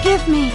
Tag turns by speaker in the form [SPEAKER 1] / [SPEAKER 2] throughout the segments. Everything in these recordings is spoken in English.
[SPEAKER 1] Forgive me.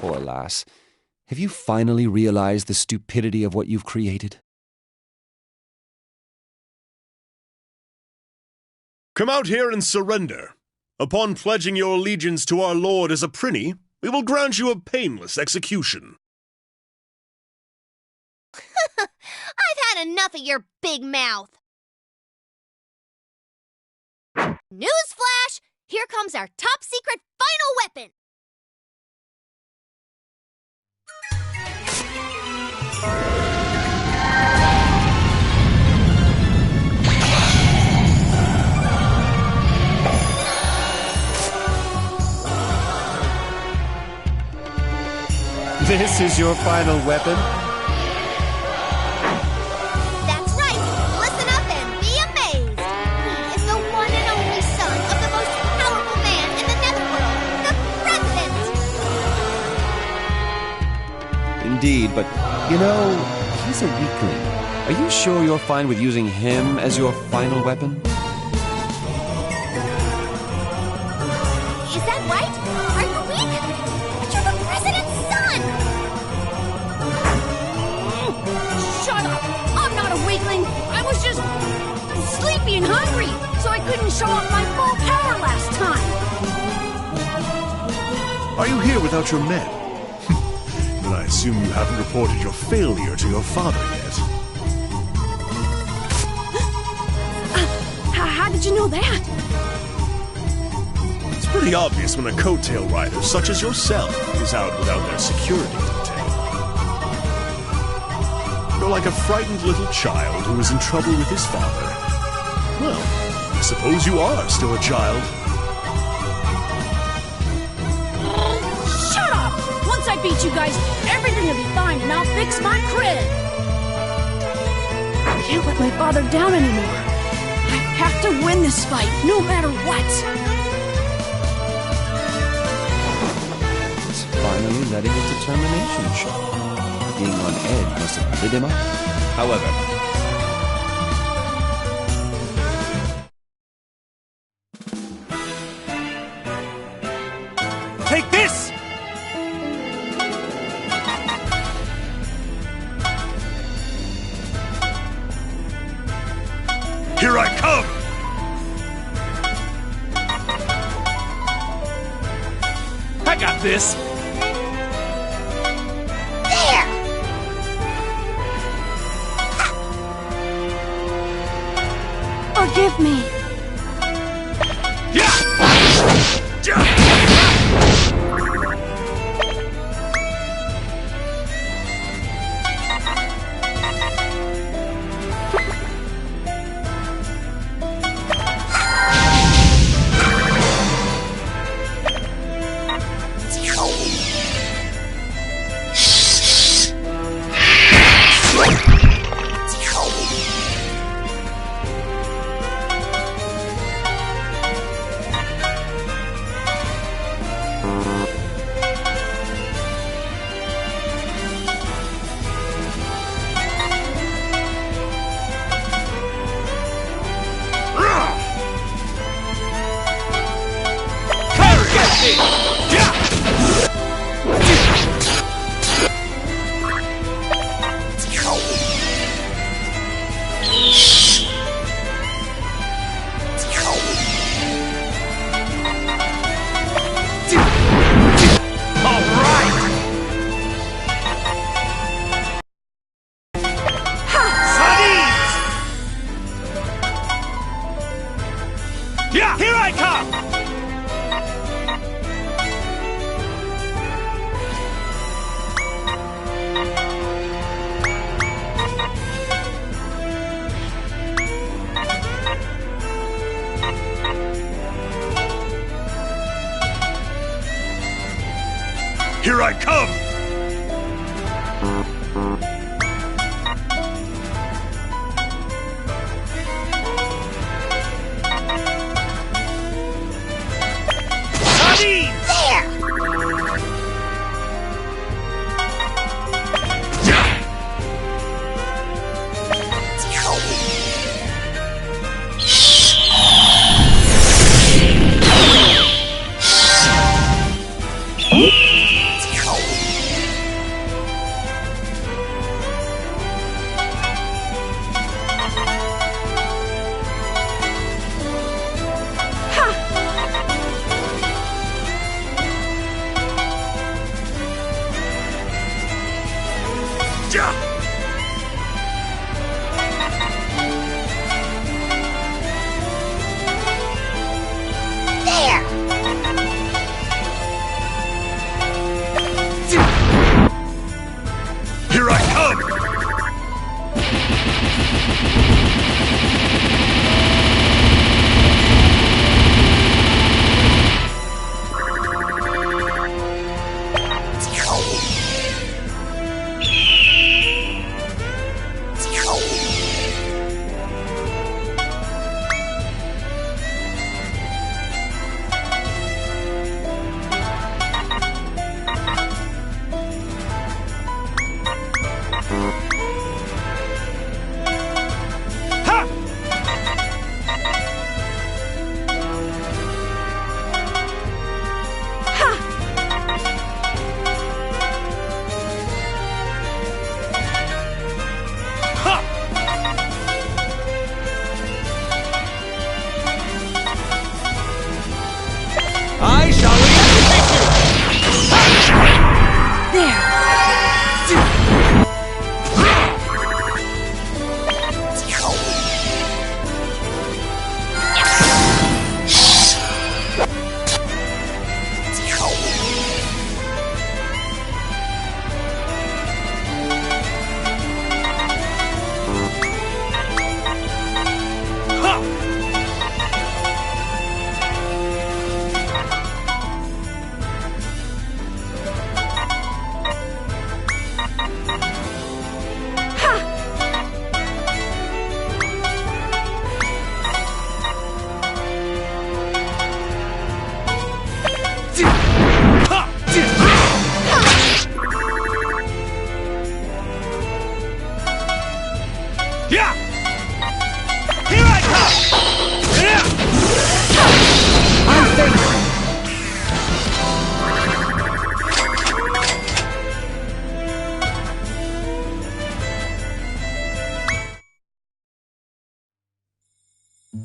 [SPEAKER 2] Poor lass. Have you finally realized the stupidity of what you've created?
[SPEAKER 3] Come out here and surrender. Upon pledging your allegiance to our lord as a prinny,
[SPEAKER 1] We will grant you a painless execution.
[SPEAKER 3] I've had enough of your big mouth. Newsflash! Here comes our top-secret final weapon!
[SPEAKER 2] This is your final weapon?
[SPEAKER 3] That's right! Listen up and be amazed! He is the one and only son of the most powerful man in the Netherworld, the President!
[SPEAKER 2] Indeed, but, you know, he's a weakling. Are you sure you're fine with using him as your final weapon?
[SPEAKER 3] Is that right? Are you weak? But you're the President's son!
[SPEAKER 4] Shut up! I'm not a weakling! I was just sleepy and hungry, so I couldn't show off my full power last time!
[SPEAKER 1] Are you here without your men? Then I assume you haven't reported your failure to your father yet.
[SPEAKER 4] How did you know that?
[SPEAKER 1] It's pretty obvious when a coattail rider such as yourself is out without their security detail. You're like a frightened little child who is in trouble with his father. Well, I suppose you are still a child.
[SPEAKER 4] Shut up! Once I beat you guys, everything will be fine and I'll fix my cred! I can't let my father down anymore. I have to win this fight, no matter what!
[SPEAKER 2] He's finally letting his determination show. Being on edge must have lit him up. However,
[SPEAKER 1] Take this! Here I come!
[SPEAKER 5] I got this!
[SPEAKER 4] Forgive me.
[SPEAKER 5] Yeah, here I come!
[SPEAKER 1] Here I come!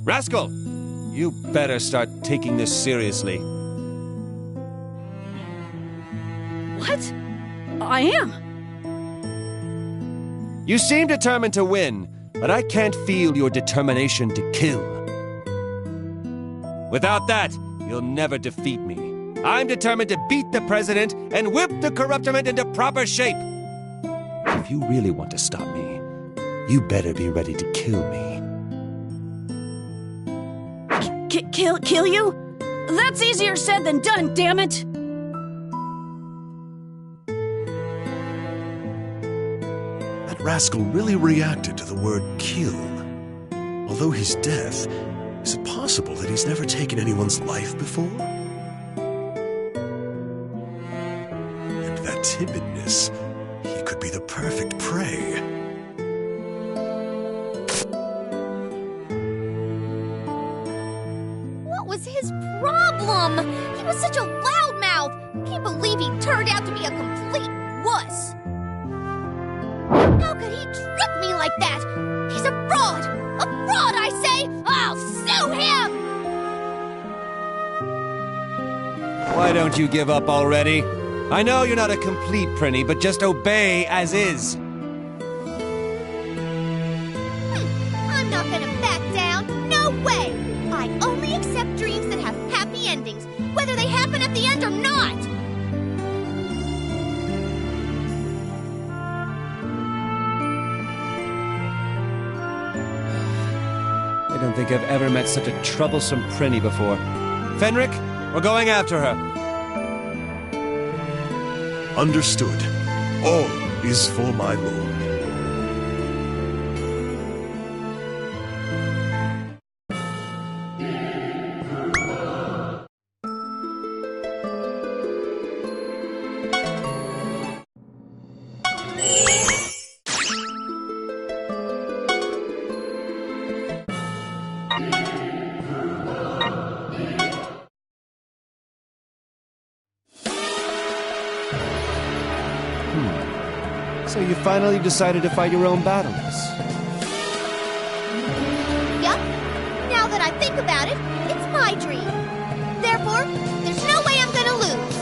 [SPEAKER 2] Rascal, you better start taking this seriously.
[SPEAKER 4] What? I am.
[SPEAKER 2] You seem determined to win, but I can't feel your determination to kill. Without that, you'll never defeat me. I'm determined to beat the president and whip the corruptiment into proper shape. If you really want to stop me, you better be ready to kill me.
[SPEAKER 4] Kill you? That's easier said than done, damn it!
[SPEAKER 1] That rascal really reacted to the word kill. Although his death, is it possible that he's never taken anyone's life before? And that timidness, he could be the perfect prey.
[SPEAKER 3] What was his problem? He was such a loudmouth. Can't believe he turned out to be a complete wuss. How could he trick me like that? He's a fraud! A fraud, I say! I'll sue him!
[SPEAKER 2] Why don't you give up already? I know you're not a complete Prinny, but just obey as is.
[SPEAKER 3] I'm not gonna back down. No way! I only accept dreams that have happy endings, whether they happen at the end or not!
[SPEAKER 2] I don't think I've ever met such a troublesome Prinny before. Fenric, we're going after her.
[SPEAKER 1] Understood. All is for my lord.
[SPEAKER 2] So you finally decided to fight your own battles.
[SPEAKER 3] Yup. Now that I think about it, it's my dream. Therefore, there's no way I'm gonna lose.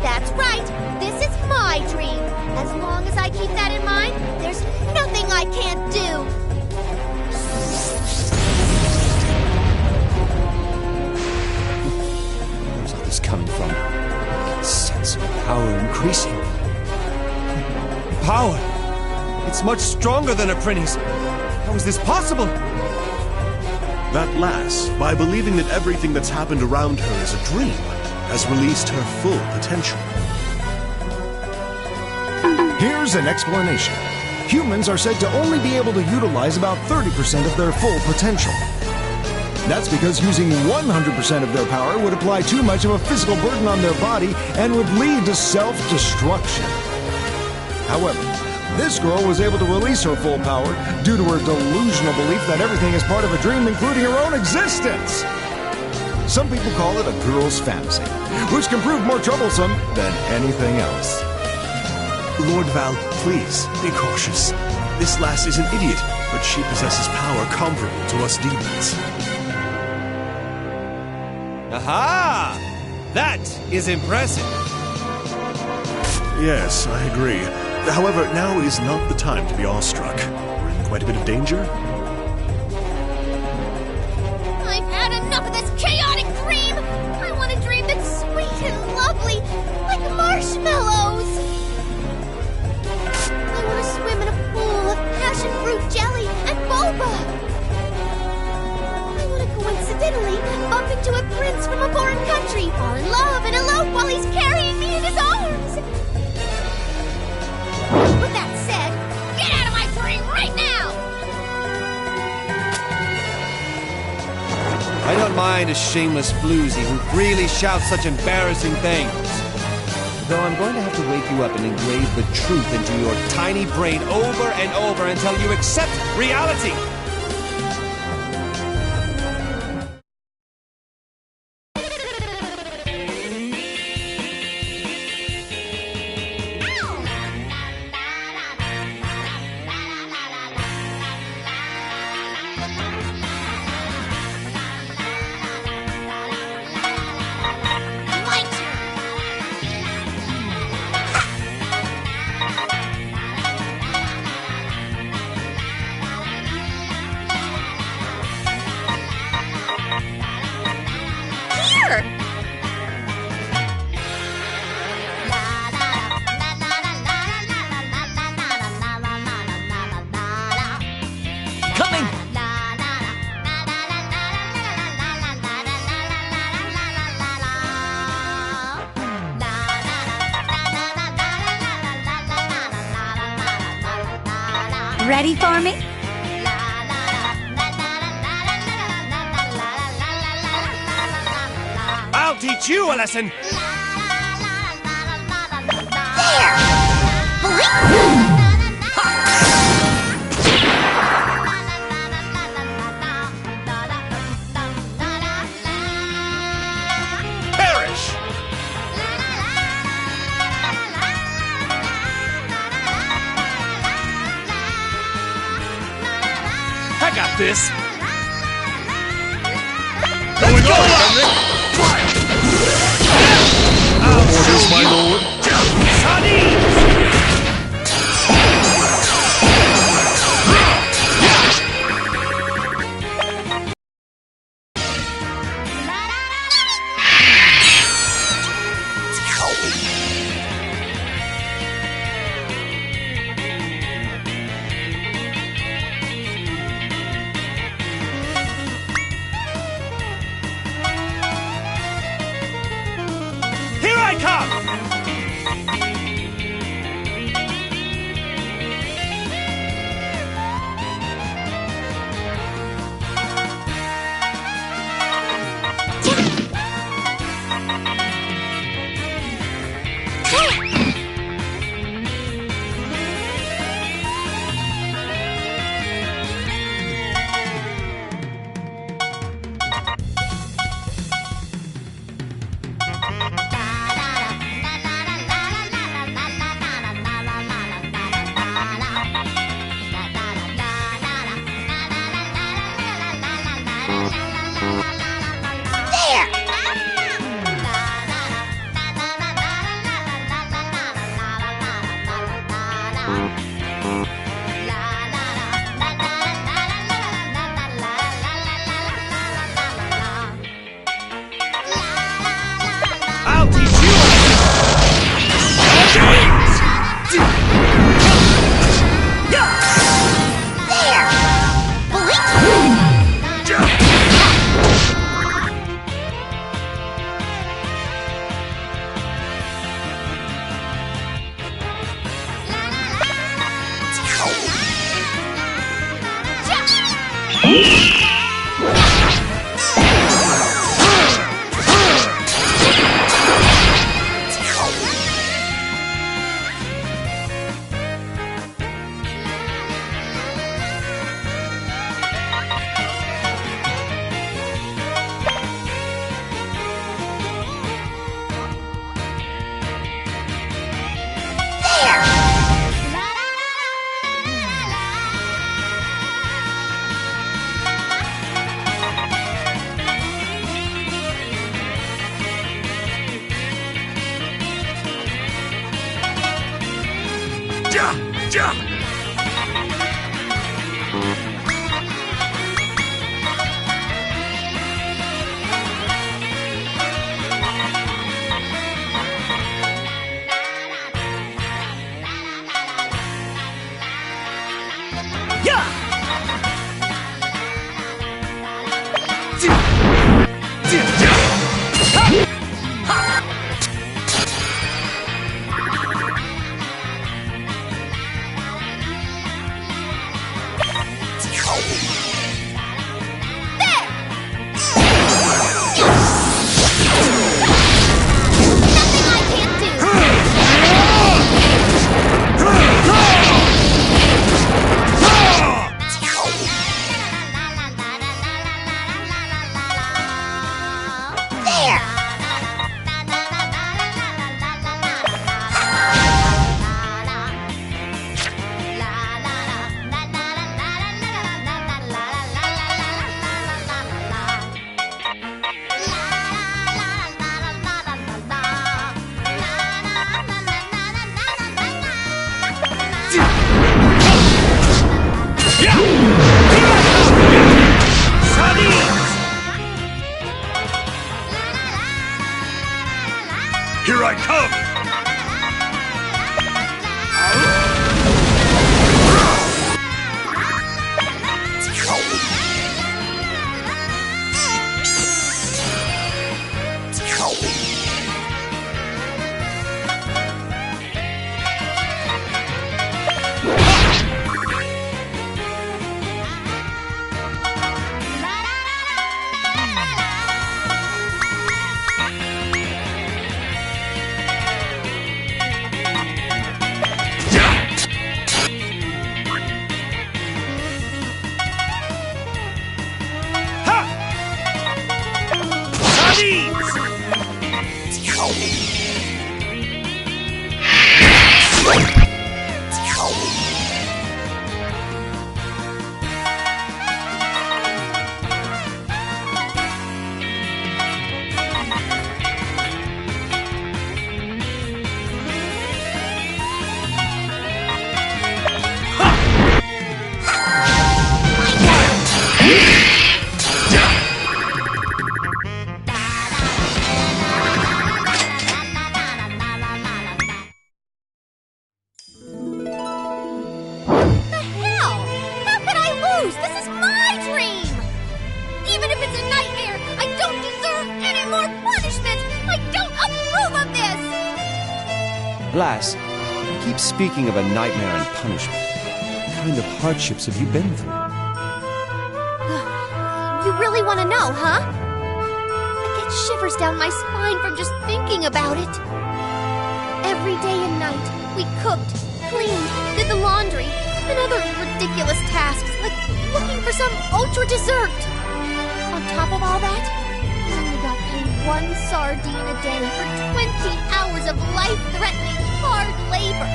[SPEAKER 3] That's right. This is my dream. As long as I keep that in mind, there's nothing I can't do.
[SPEAKER 2] Where's all this coming from? Sense of power increasing. Power! It's much stronger than a Prinny's. How is this possible?
[SPEAKER 1] That lass, by believing that everything that's happened around her is a dream, has released her full potential.
[SPEAKER 6] Here's an explanation. Humans are said to only be able to utilize about 30% of their full potential. That's because using 100% of their power would apply too much of a physical burden on their body and would lead to self-destruction. However, this girl was able to release her full power due to her delusional belief that everything is part of a dream, including her own existence. Some people call it a girl's fantasy, which can prove more troublesome than anything else.
[SPEAKER 1] Lord Val, please, be cautious. This lass is an idiot, but she possesses power comparable to us demons.
[SPEAKER 2] Aha! That is impressive.
[SPEAKER 1] Yes, I agree. However, now is not the time to be awestruck. We're in quite a bit of danger.
[SPEAKER 3] I've had enough of this chaotic dream! I want a dream that's sweet and lovely, like marshmallows! I want to swim in a pool of passion fruit jelly and boba! I want to coincidentally bump into a prince from a foreign country, fall in love and elope while he's carrying me in his arms! With that said, get out of my dream right now!
[SPEAKER 2] I don't mind a shameless floozy who freely shouts such embarrassing things. Though I'm going to have to wake you up and engrave the truth into your tiny brain over and over until you accept reality.
[SPEAKER 3] My turn. Here!
[SPEAKER 2] Coming!
[SPEAKER 4] Ready for me?
[SPEAKER 5] I'll teach you a lesson. Perish! I got this. Going
[SPEAKER 1] Orders, my lord.
[SPEAKER 5] Here I come! I'll teach you a Seize!
[SPEAKER 3] The hell? How could I lose? This is my dream! Even if it's a nightmare, I don't deserve any more punishment! I don't approve of this!
[SPEAKER 2] Lass, you keep speaking of a nightmare and punishment. What kind of hardships have you been through?
[SPEAKER 3] You really want to know, huh? I get shivers down my spine from just thinking about it. Every day and night, we cooked, cleaned, did the laundry, and other ridiculous tasks, like looking for some ultra dessert. On top of all that, I only got paid 1 sardine a day for 20 hours of life-threatening hard labor.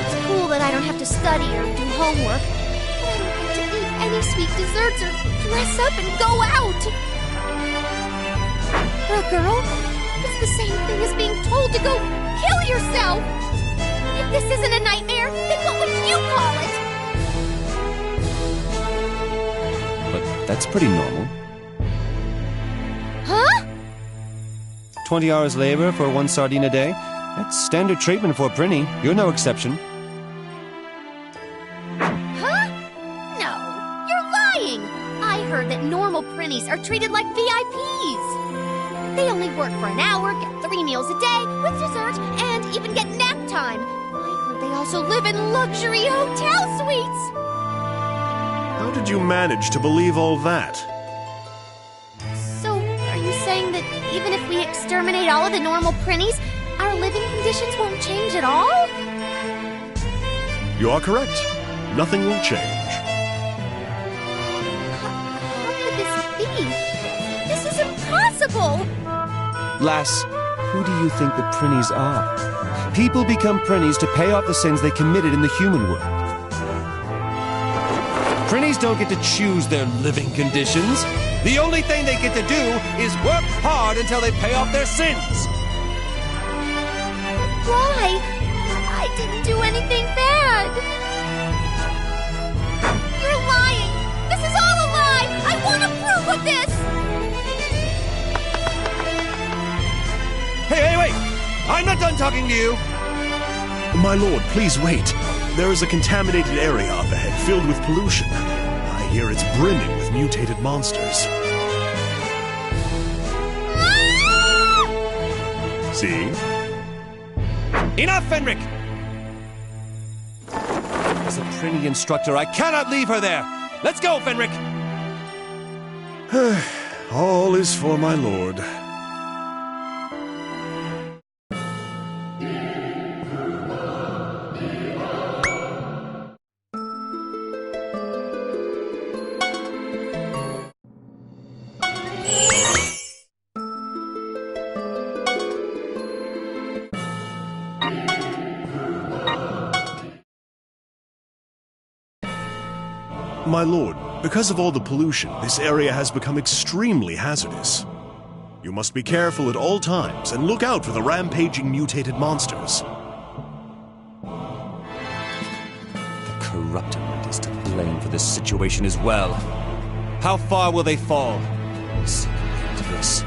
[SPEAKER 3] It's cool that I don't have to study or do homework, but I don't get to eat any sweet desserts or dress up and go out. For a girl, it's the same thing as being told to go kill yourself. If this isn't a nightmare, then what would you call it?
[SPEAKER 2] But that's pretty normal.
[SPEAKER 3] Huh?
[SPEAKER 2] 20 hours labor for 1 sardine a day? That's standard treatment for a Prinny. You're no exception.
[SPEAKER 3] Huh? No, you're lying. I heard that normal Prinnies are treated like VIPs. They only work for an hour, get 3 meals a day, with dessert, and even get nap time. I heard they also live in luxury hotel suites.
[SPEAKER 1] How did you manage to believe all that?
[SPEAKER 3] So, are you saying that even if we exterminate all of the normal Prinnies, our living conditions won't change at all?
[SPEAKER 1] You are correct. Nothing will change.
[SPEAKER 3] How could this be? This is impossible!
[SPEAKER 2] Lass, who do you think the Prinnies are? People become Prinnies to pay off the sins they committed in the human world. Prinnies don't get to choose their living conditions. The only thing they get to do is work hard until they pay off their sins.
[SPEAKER 3] Why? I didn't do anything bad. You're lying. This is all a lie. I want a proof of this.
[SPEAKER 2] Hey, wait! I'm not done talking to you!
[SPEAKER 1] My lord, please wait. There is a contaminated area up ahead filled with pollution. I hear it's brimming with mutated monsters. See?
[SPEAKER 2] Enough, Fenric! As a Prinny instructor, I cannot leave her there! Let's go, Fenric!
[SPEAKER 1] All is for my lord. My lord, because of all the pollution, this area has become extremely hazardous. You must be careful at all times and look out for the rampaging mutated monsters.
[SPEAKER 2] The Corruptorant is to blame for this situation as well. How far will they fall? See the end of this.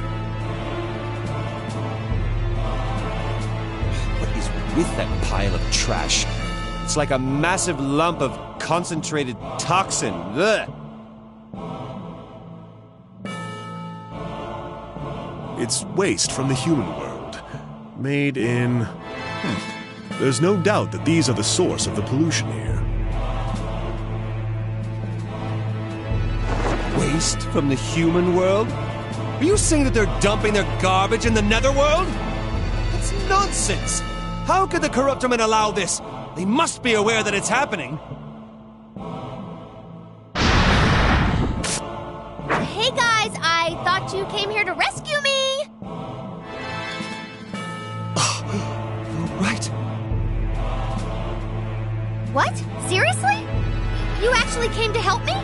[SPEAKER 2] What is with that pile of trash? It's like a massive lump of concentrated toxin. Ugh.
[SPEAKER 1] It's waste from the human world, made in... There's no doubt that these are the source of the pollution here.
[SPEAKER 2] Waste from the human world? Are you saying that they're dumping their garbage in the netherworld? That's nonsense! How could the Corruptormen allow this? They must be aware that it's happening.
[SPEAKER 3] Hey guys, I thought you came here to rescue me! What? Seriously? You actually came to help me?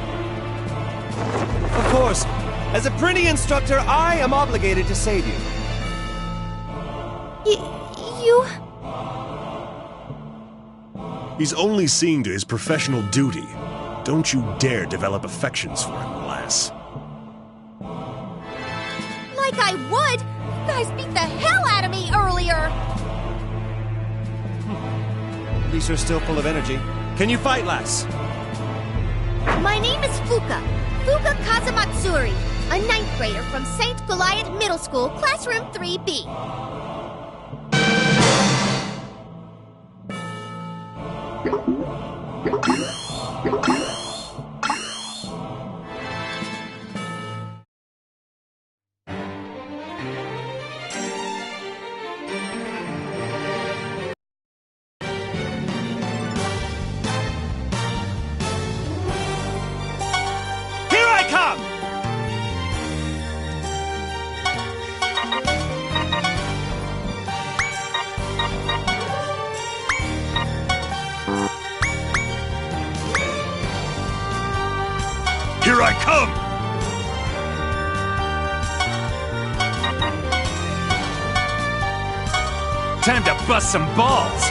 [SPEAKER 2] Of course. As a pretty instructor, I am obligated to save you.
[SPEAKER 3] You...
[SPEAKER 1] He's only seeing to his professional duty. Don't you dare develop affections for him, lass.
[SPEAKER 3] Like I would! You guys beat the hell out of me earlier!
[SPEAKER 2] At least you're still full of energy. Can you fight, lass?
[SPEAKER 3] My name is Fuka. Fuka Kazamatsuri, a 9th grader from St. Goliath Middle School, classroom 3B.
[SPEAKER 5] Here I come! Here I come! Time to bust some balls!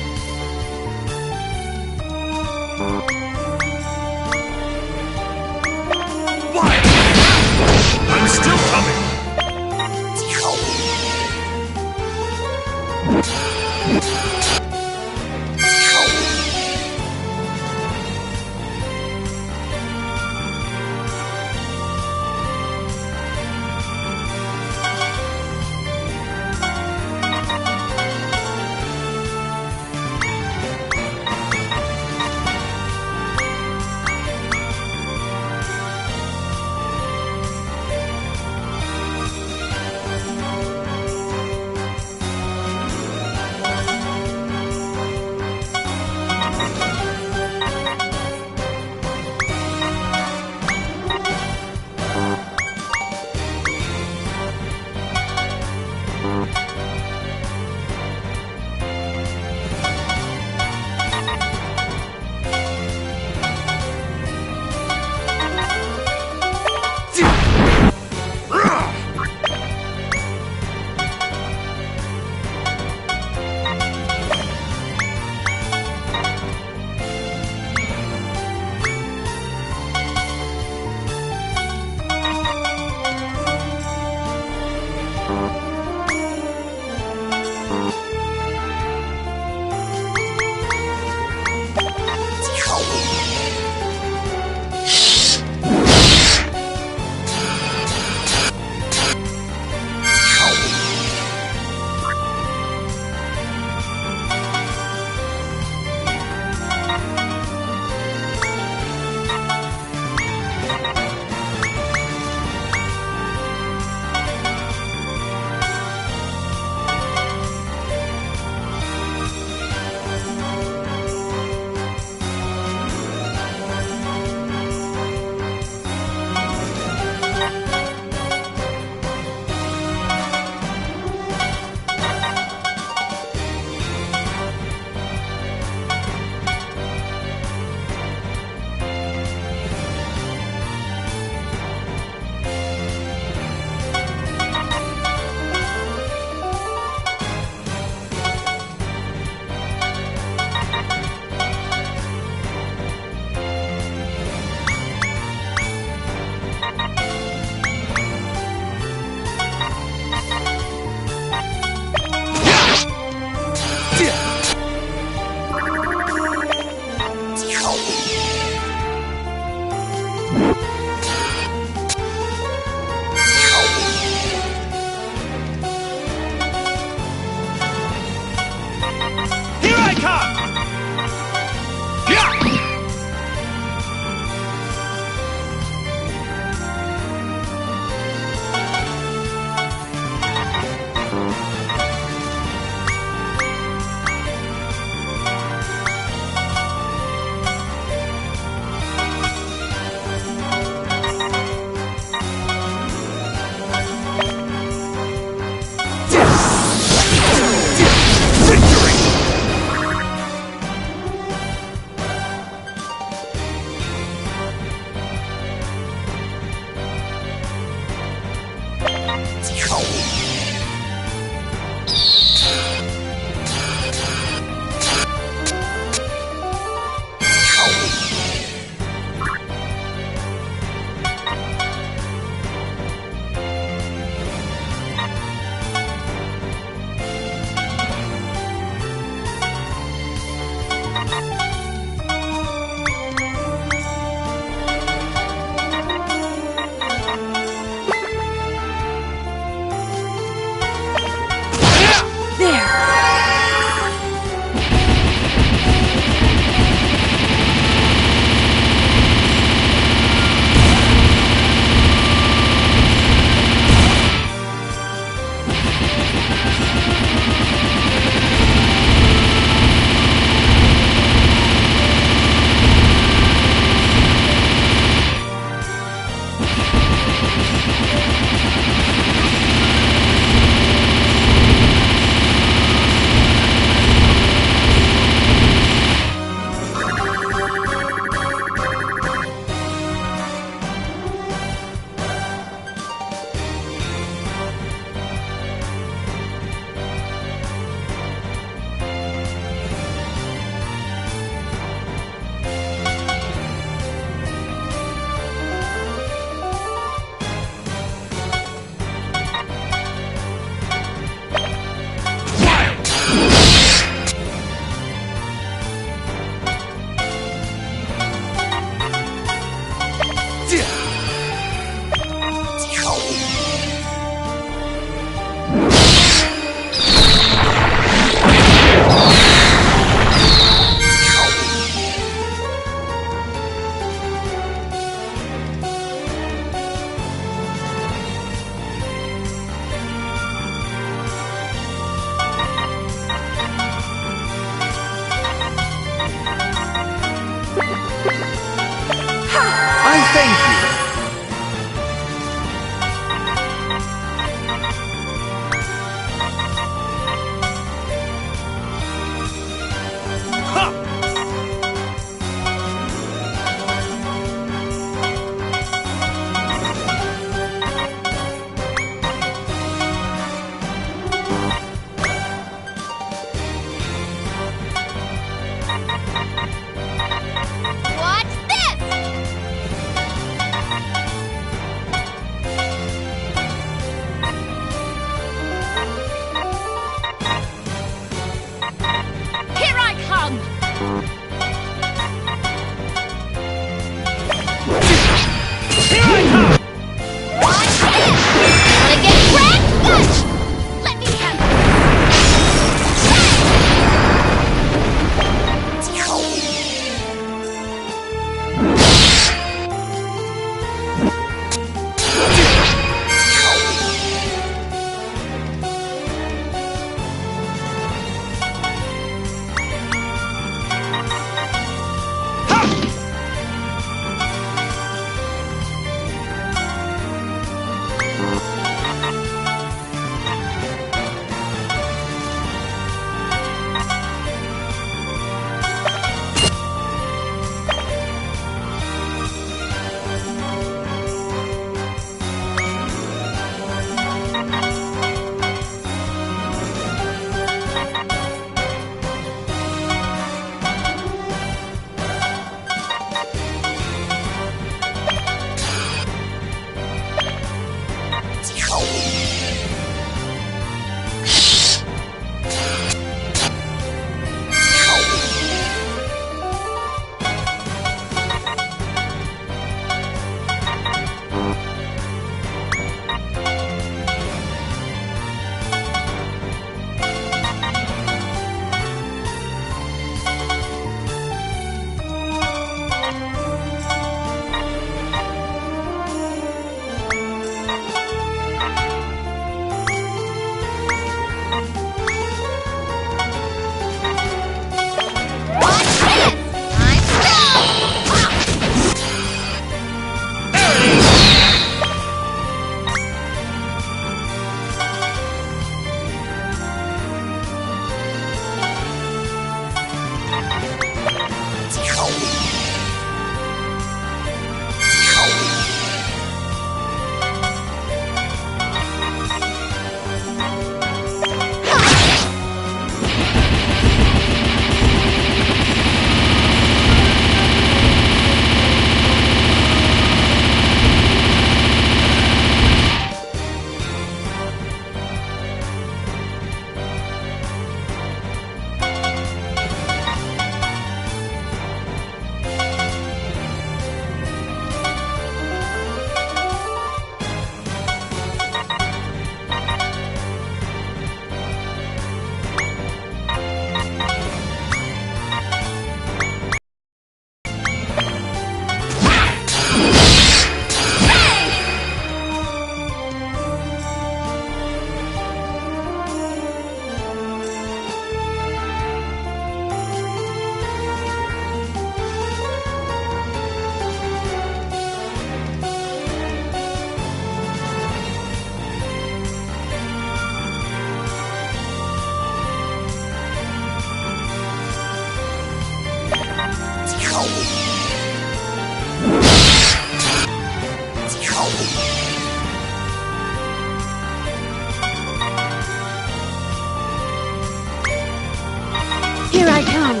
[SPEAKER 4] Here I come.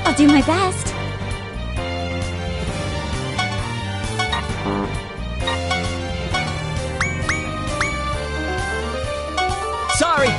[SPEAKER 4] I'll do my best.
[SPEAKER 2] Sorry!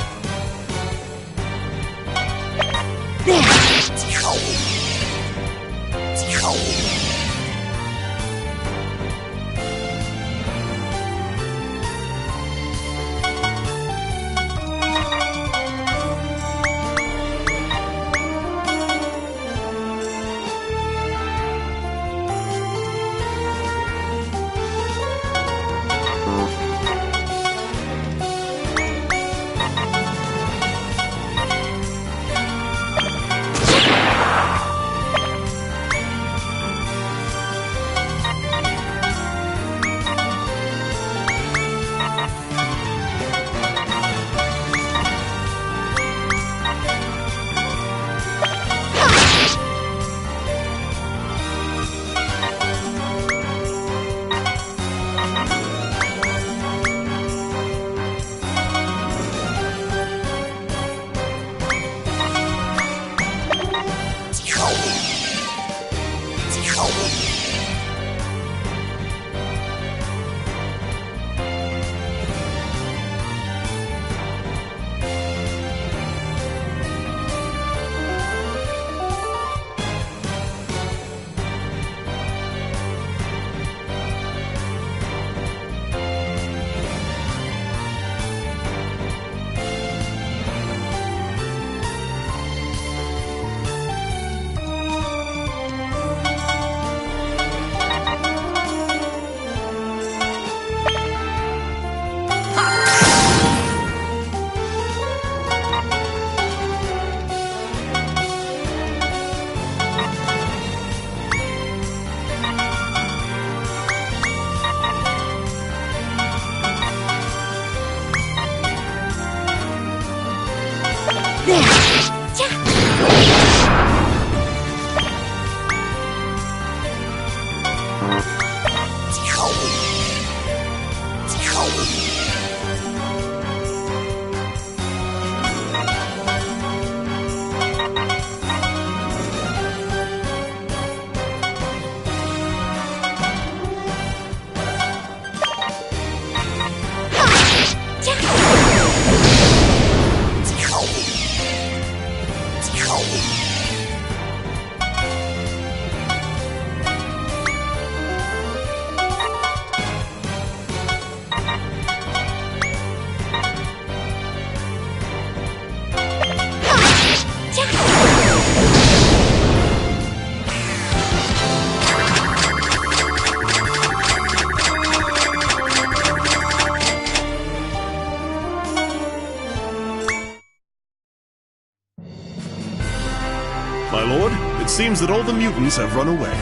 [SPEAKER 1] My lord, it seems that all the mutants have run away.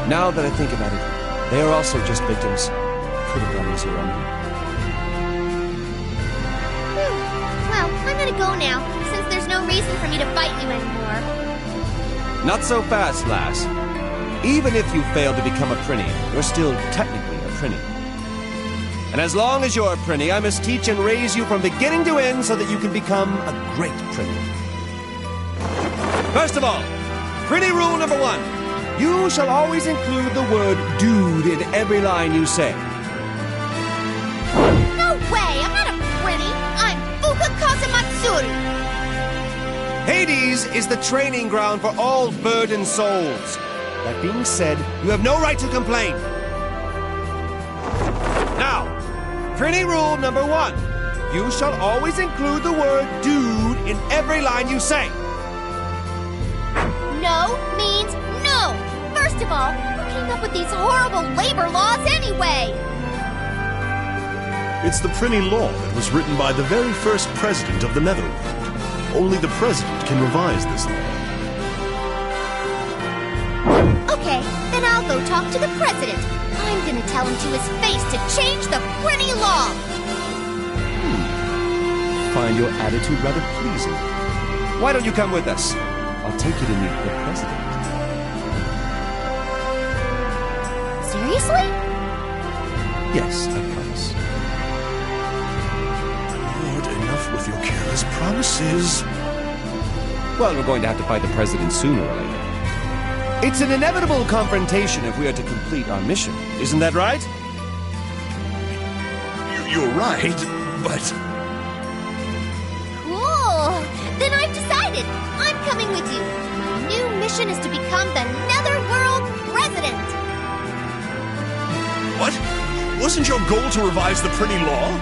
[SPEAKER 2] Now that I think about it, they are also just victims. Could have gone easier on them.
[SPEAKER 3] Well, I'm gonna go now, since there's no reason for me to fight you anymore.
[SPEAKER 2] Not so fast, lass. Even if you fail to become a Prinny, you're still technically a Prinny. And as long as you're a Prinny, I must teach and raise you from beginning to end so that you can become a great Prinny. First of all, Prinny rule number 1. You shall always include the word dude in every line you say.
[SPEAKER 3] No way! I'm not a Prinny! I'm Fuka Kazamatsuru!
[SPEAKER 2] Hades is the training ground for all burdened souls. That being said, you have no right to complain. Now, Prinny rule number 1. You shall always include the word dude in every line you say.
[SPEAKER 3] No means no! First of all, who came up with these horrible labor laws anyway?
[SPEAKER 1] It's the Prinny Law that was written by the very first president of the Netherworld. Only the president can revise this law.
[SPEAKER 3] Okay, then I'll I'll go talk to the president. I'm gonna tell him to his face to change the printing law.
[SPEAKER 2] Find your attitude rather pleasing. Why don't you come with us? I'll take you to meet the president.
[SPEAKER 3] Seriously?
[SPEAKER 2] Yes, I promise.
[SPEAKER 1] Lord, enough with your careless promises.
[SPEAKER 2] Well, we're going to have to fight the president sooner or later. It's an inevitable confrontation if we are to complete our mission. Isn't that right?
[SPEAKER 1] You're right, but...
[SPEAKER 3] Cool. Then I've decided. I'm coming with you. My new mission is to become the Netherworld president.
[SPEAKER 1] What? Wasn't your goal to revise the printing law?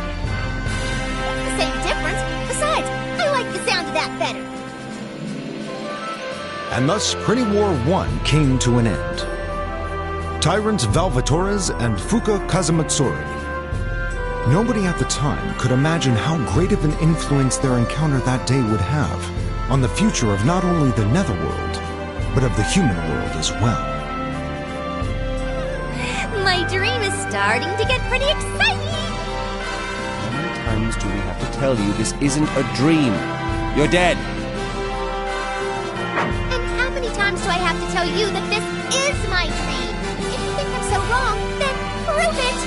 [SPEAKER 3] It's the same difference. Besides, I like the sound of that better.
[SPEAKER 6] And thus, Printing War 1 came to an end. Tyrants Valvatores and Fuka Kazamatsuri. Nobody at the time could imagine how great of an influence their encounter that day would have on the future of not only the Netherworld, but of the human world as well.
[SPEAKER 3] My dream is starting to get pretty exciting.
[SPEAKER 2] How many times do we have to tell you this isn't a dream? You're dead.
[SPEAKER 3] And how many times do I have to tell you that this is my dream? If you think I'm so wrong, then prove it.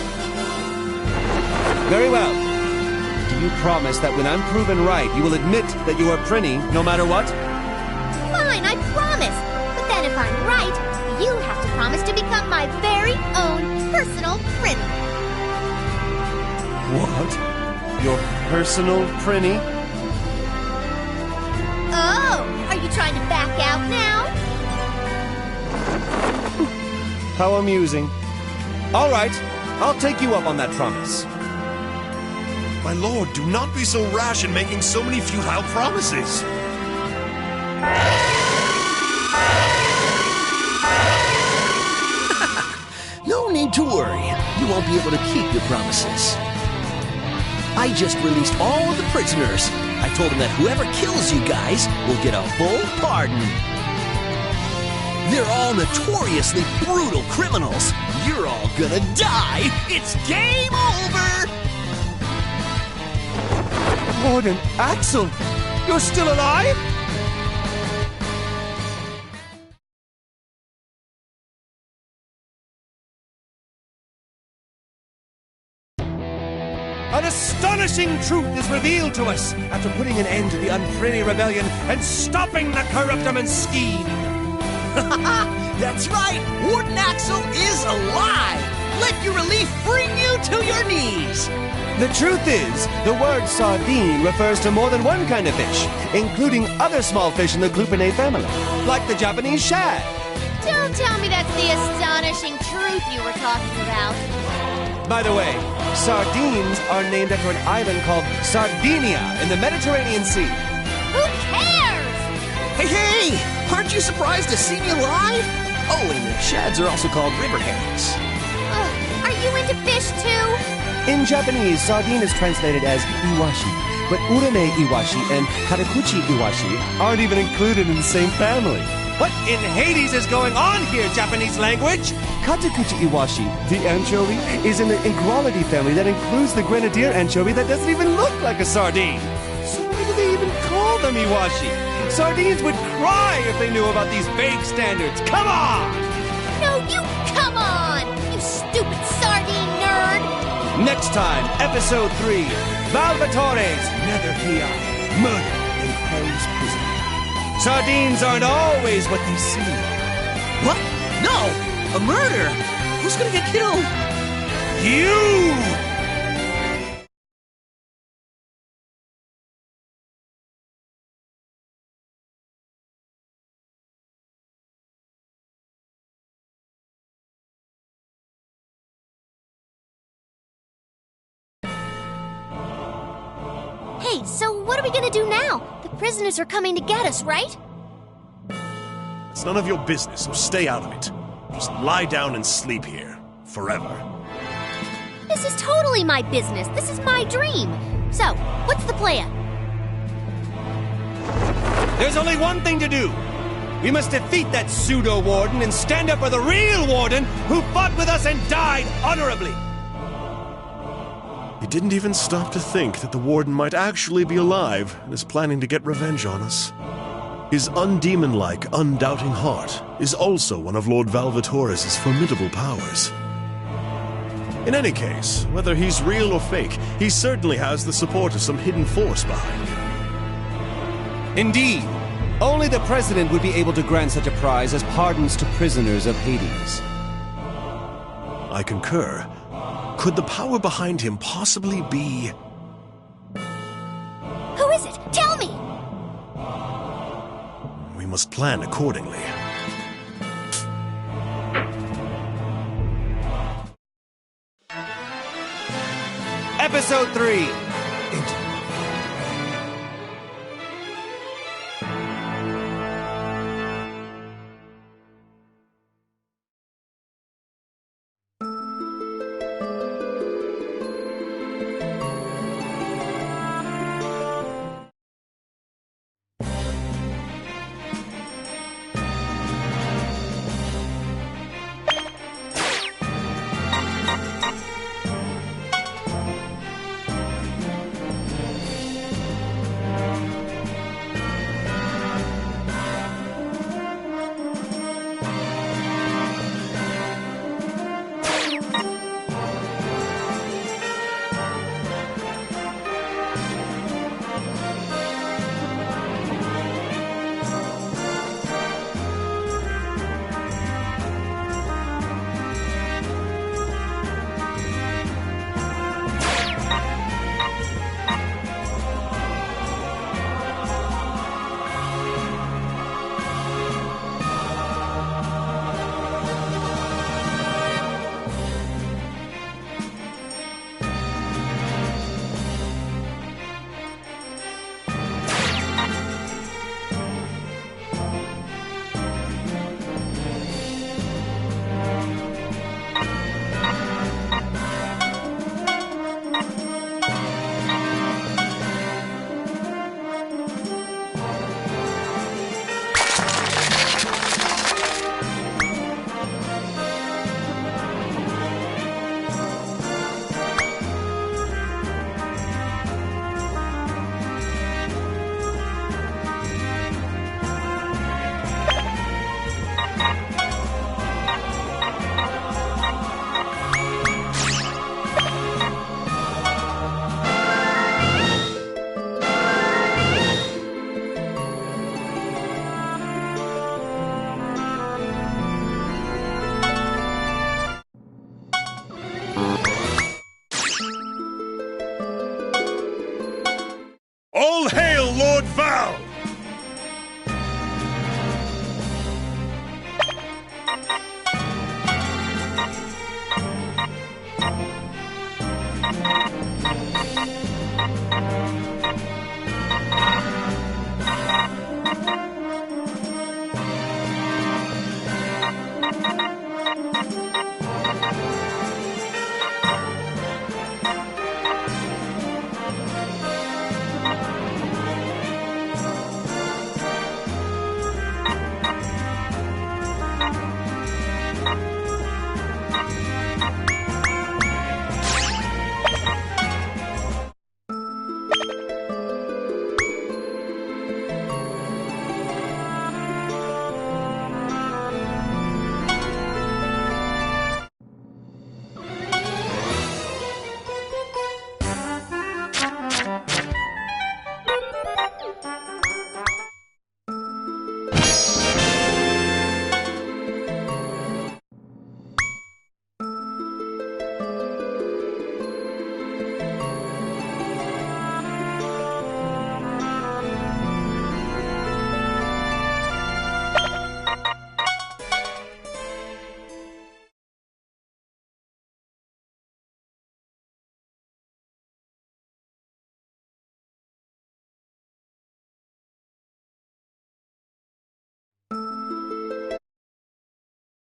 [SPEAKER 2] Very well. Do you promise that when I'm proven right, you will admit that you are Prinny no matter what?
[SPEAKER 3] Fine, I promise. But then if I'm right, you have to promise to become my very own personal prinny.
[SPEAKER 2] What? Your personal Prinny?
[SPEAKER 3] Oh, are you trying to back out now?
[SPEAKER 2] How amusing. All right, I'll take you up on that promise.
[SPEAKER 1] My lord, do not be so rash in making so many futile promises.
[SPEAKER 7] No need to worry. You won't be able to keep your promises. I just released all of the prisoners. I told them that whoever kills you guys will get a full pardon. They're all notoriously brutal criminals. You're all gonna die. It's game over!
[SPEAKER 2] Warden Axel, you're still alive? An astonishing truth is revealed to us after putting an end to the Unprinny Rebellion and stopping the Corruptimon's scheme.
[SPEAKER 7] That's right! Warden Axel is alive! Let your relief bring you to your knees!
[SPEAKER 2] The truth is, the word sardine refers to more than one kind of fish, including other small fish in the Clupinae family, like the Japanese shad.
[SPEAKER 3] Don't tell me that's the astonishing truth you were talking about.
[SPEAKER 2] By the way, sardines are named after an island called Sardinia in the Mediterranean Sea.
[SPEAKER 3] Who cares?
[SPEAKER 7] Hey! Aren't you surprised to see me alive? Oh, and the shads are also called river herrings.
[SPEAKER 3] Are you into fish too?
[SPEAKER 2] In Japanese, sardine is translated as iwashi, but urame iwashi and katakuchi iwashi aren't even included in the same family. What in Hades is going on here, Japanese language? Katakuchi iwashi, the anchovy, is in the equality family that includes the grenadier anchovy that doesn't even look like a sardine. So why do they even call them iwashi? Sardines would cry if they knew about these vague standards. Come on!
[SPEAKER 3] No, you come on! You stupid sardine nerd!
[SPEAKER 2] Next time, Episode 3, Valvatore's Nether PI, Murder in Paris Prison. Sardines aren't always what they seem.
[SPEAKER 7] What? No! A murder! Who's gonna get killed?
[SPEAKER 2] You!
[SPEAKER 3] Hey, so what are we gonna do now? The prisoners are coming to get us, right?
[SPEAKER 1] It's none of your business, so stay out of it. Just lie down and sleep here. Forever.
[SPEAKER 3] This is totally my business. This is my dream. So, what's the plan?
[SPEAKER 2] There's only one thing to do. We must defeat that pseudo-warden and stand up for the real warden who fought with us and died honorably.
[SPEAKER 1] He didn't even stop to think that the warden might actually be alive and is planning to get revenge on us. His undemon-like, undoubting heart is also one of Lord Valvatoris' formidable powers. In any case, whether he's real or fake, he certainly has the support of some hidden force behind him.
[SPEAKER 2] Indeed. Only the President would be able to grant such a prize as pardons to prisoners of Hades.
[SPEAKER 1] I concur. Could the power behind him possibly be...
[SPEAKER 3] Who is it? Tell me!
[SPEAKER 1] We must plan accordingly.
[SPEAKER 2] Episode 3.
[SPEAKER 1] All hail Lord Val!